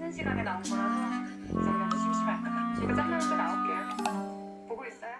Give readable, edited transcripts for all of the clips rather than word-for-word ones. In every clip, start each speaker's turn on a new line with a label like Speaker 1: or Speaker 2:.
Speaker 1: 쉬는 시간에 나온 거라서 우리가 심심할 거야. 이거 잘라서 나올게요. 보고 있어요?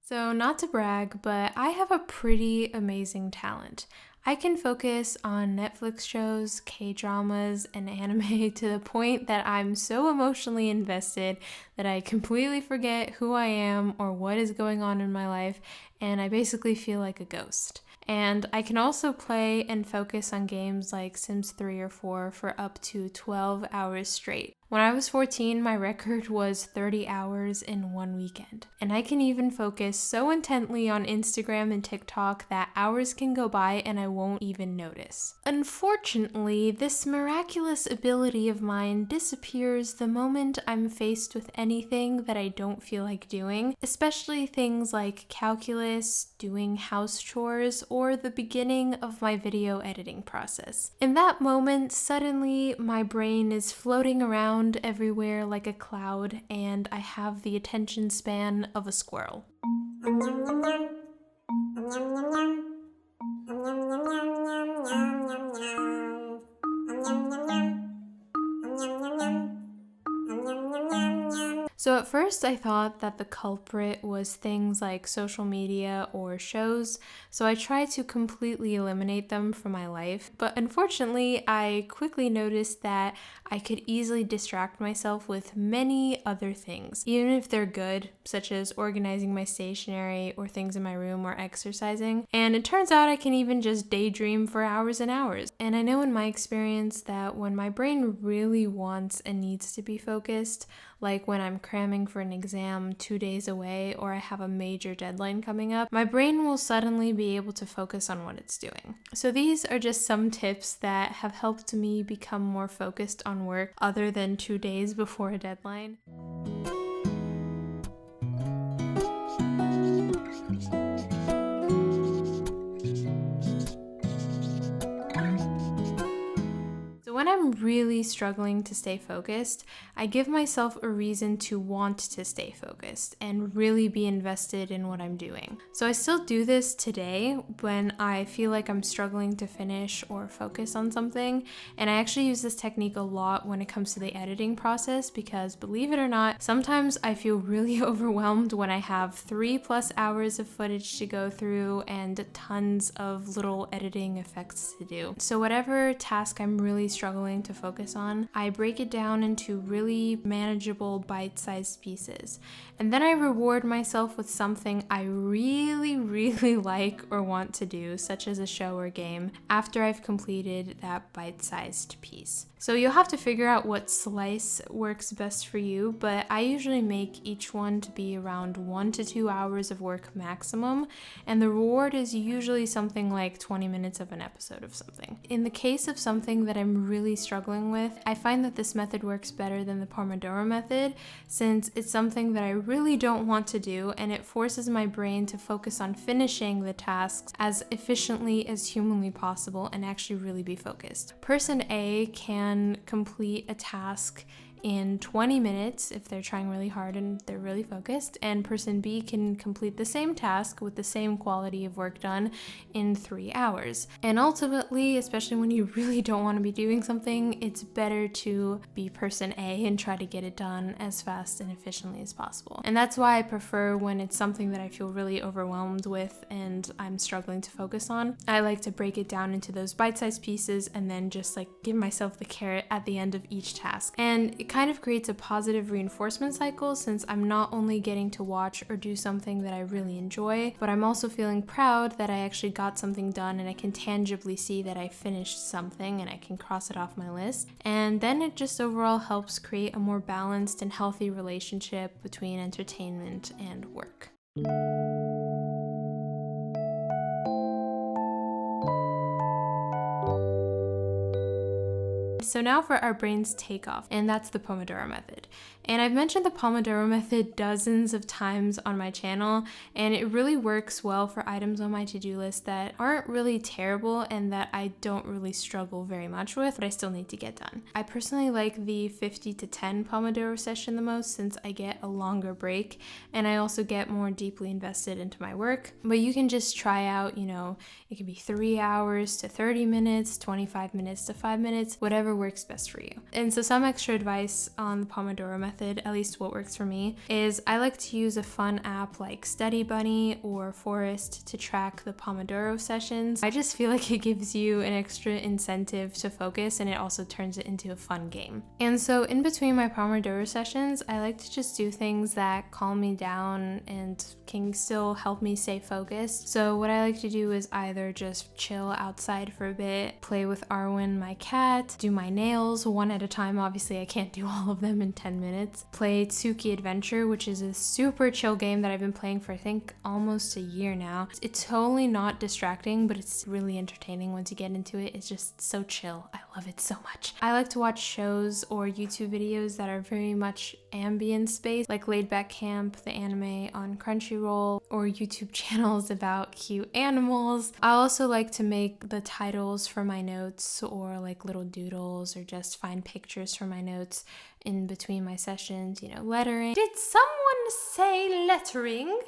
Speaker 2: So, not to brag, but I have a pretty amazing talent. I can focus on Netflix shows, K-dramas, and anime to the point that I'm so emotionally invested that I completely forget who I am or what is going on in my life, and I basically feel like a ghost. And I can also play and focus on games like Sims 3 or 4 for up to 12 hours straight. When I was 14, my record was 30 hours in one weekend. And I can even focus so intently on Instagram and TikTok that hours can go by and I won't even notice. Unfortunately, this miraculous ability of mine disappears the moment I'm faced with anything that I don't feel like doing, especially things like calculus, doing house chores, or the beginning of my video editing process. In that moment, suddenly my brain is floating around everywhere like a cloud, and I have the attention span of a squirrel. So at first I thought that the culprit was things like social media or shows, so I tried to completely eliminate them from my life. But unfortunately, I quickly noticed that I could easily distract myself with many other things, even if they're good, such as organizing my stationery or things in my room or exercising. And it turns out I can even just daydream for hours and hours. And I know in my experience that when my brain really wants and needs to be focused, like when I'm cramming for an exam 2 days away or I have a major deadline coming up, my brain will suddenly be able to focus on what it's doing. So these are just some tips that have helped me become more focused on work other than 2 days before a deadline. When I'm really struggling to stay focused, I give myself a reason to want to stay focused and really be invested in what I'm doing. So I still do this today when I feel like I'm struggling to finish or focus on something. And I actually use this technique a lot when it comes to the editing process because, believe it or not, sometimes I feel really overwhelmed when I have 3+ hours of footage to go through and tons of little editing effects to do. So whatever task I'm really struggling to focus on, I break it down into really manageable bite-sized pieces. And then I reward myself with something I really like or want to do, such as a show or game, after I've completed that bite-sized piece. So you'll have to figure out what slice works best for you, but I usually make each one to be around 1 to 2 hours of work maximum, and the reward is usually something like 20 minutes of an episode of something. In the case of something that I'm really struggling with, I find that this method works better than the Pomodoro method since it's something that I really don't want to do and it forces my brain to focus on finishing the tasks as efficiently as humanly possible and actually really be focused. Person A can complete a task in 20 minutes if they're trying really hard and they're really focused, and person B can complete the same task with the same quality of work done in 3 hours. And ultimately, especially when you really don't want to be doing something, it's better to be person A and try to get it done as fast and efficiently as possible. And that's why I prefer when it's something that I feel really overwhelmed with and I'm struggling to focus on, I like to break it down into those bite-sized pieces and then just like give myself the carrot at the end of each task. And it kind of creates a positive reinforcement cycle since I'm not only getting to watch or do something that I really enjoy, but I'm also feeling proud that I actually got something done and I can tangibly see that I finished something and I can cross it off my list. And then it just overall helps create a more balanced and healthy relationship between entertainment and work. So now for our brain's takeoff, and that's the Pomodoro method. And I've mentioned the Pomodoro method dozens of times on my channel, and it really works well for items on my to-do list that aren't really terrible and that I don't really struggle very much with, but I still need to get done. I personally like the 50 to 10 Pomodoro session the most since I get a longer break, and I also get more deeply invested into my work. But you can just try out, it can be 3 hours to 30 minutes, 25 minutes to 5 minutes, whatever works best for you. And so some extra advice on the Pomodoro method, at least what works for me, is I like to use a fun app like Study Bunny or Forest to track the Pomodoro sessions. I just feel like it gives you an extra incentive to focus, and it also turns it into a fun game. And so in between my Pomodoro sessions, I like to just do things that calm me down and can still help me stay focused. So what I like to do is either just chill outside for a bit, play with Arwen, my cat, do my nails one at a time. Obviously, I can't do all of them in 10 minutes. Play Tsuki Adventure, which is a super chill game that I've been playing for I think almost a year now. It's totally not distracting, but it's really entertaining once you get into it. It's just so chill. I love it so much. I like to watch shows or YouTube videos that are very much ambient space, like Laid Back Camp, the anime on Crunchyroll, or YouTube channels about cute animals. I also like to make the titles for my notes or like little doodles, or just find pictures for my notes in between my sessions, lettering. Did someone say lettering?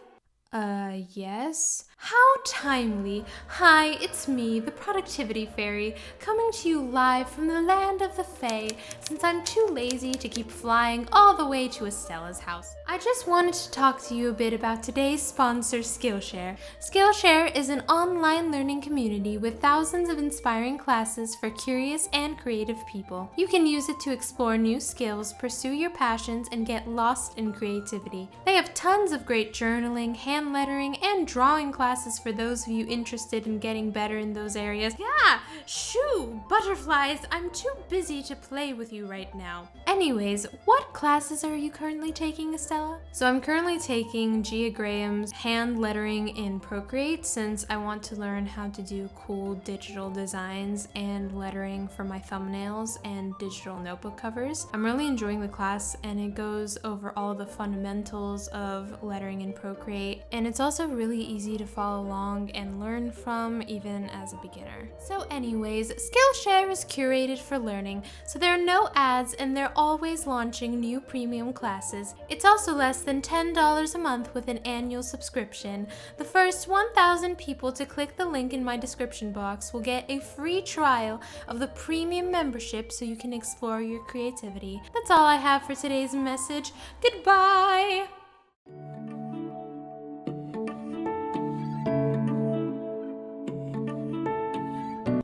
Speaker 2: Yes. How timely. Hi, it's me, the Productivity Fairy, coming to you live from the land of the Fae, since I'm too lazy to keep flying all the way to Estella's house. I just wanted to talk to you a bit about today's sponsor, Skillshare. Skillshare is an online learning community with thousands of inspiring classes for curious and creative people. You can use it to explore new skills, pursue your passions, and get lost in creativity. They have tons of great journaling, hand lettering, and drawing classes for those of you interested in getting better in those areas. Yeah, shoo, butterflies, I'm too busy to play with you right now. Anyways, what classes are you currently taking, Estella? So I'm currently taking Gia Graham's hand lettering in Procreate, since I want to learn how to do cool digital designs and lettering for my thumbnails and digital notebook covers. I'm really enjoying the class, and it goes over all the fundamentals of lettering in Procreate, and it's also really easy to follow along and learn from, even as a beginner. So anyways, Skillshare is curated for learning, so there are no ads, and they're always launching new premium classes. It's also less than $10 a month with an annual subscription. The first 1,000 people to click the link in my description box will get a free trial of the premium membership, so you can explore your creativity. That's all I have for today's message. Goodbye!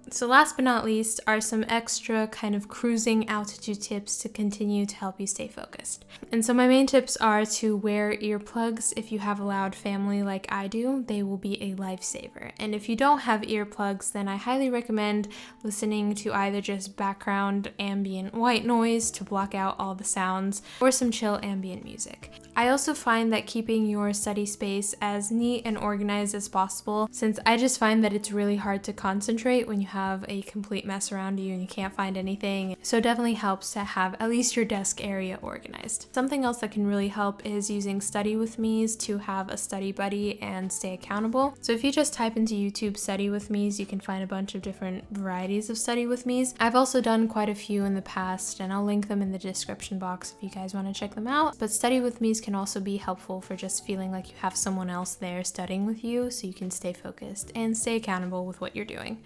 Speaker 2: So last but not least are some extra kind of cruising altitude tips to continue to help you stay focused. And so my main tips are to wear earplugs. If you have a loud family like I do, they will be a lifesaver. And if you don't have earplugs, then I highly recommend listening to either just background ambient white noise to block out all the sounds, or some chill ambient music. I also find that keeping your study space as neat and organized as possible, since I just find that it's really hard to concentrate when you have a complete mess around you and you can't find anything. So it definitely helps to have at least your desk area organized. Something else that can really help is using Study With Me's to have a study buddy and stay accountable. So if you just type into YouTube Study With Me's, you can find a bunch of different varieties of Study With Me's. I've also done quite a few in the past, and I'll link them in the description box if you guys want to check them out. But Study With Me's can also be helpful for just feeling like you have someone else there studying with you, so you can stay focused and stay accountable with what you're doing.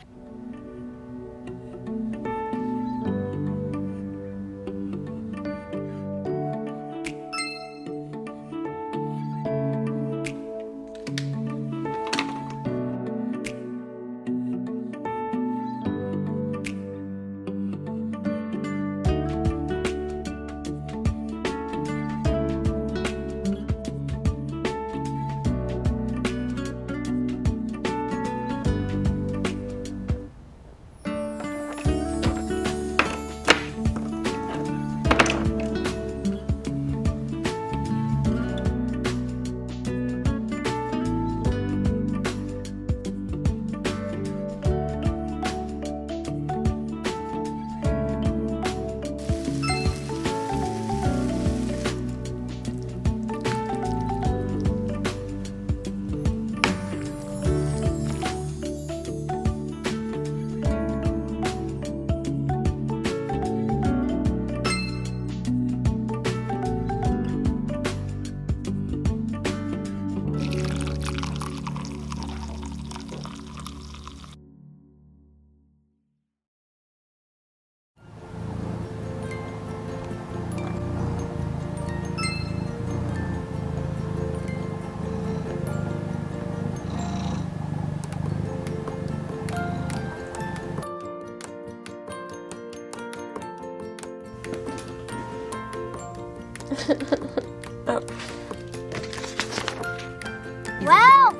Speaker 3: Oh.
Speaker 4: Wow!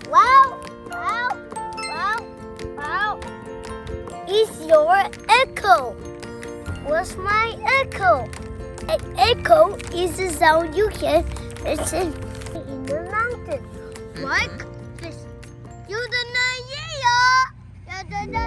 Speaker 4: Wow! Wow! Wow! Wow! It's your echo. What's my echo? An echo is a sound you can listen in the mountain. Like this. You don't know, yeah.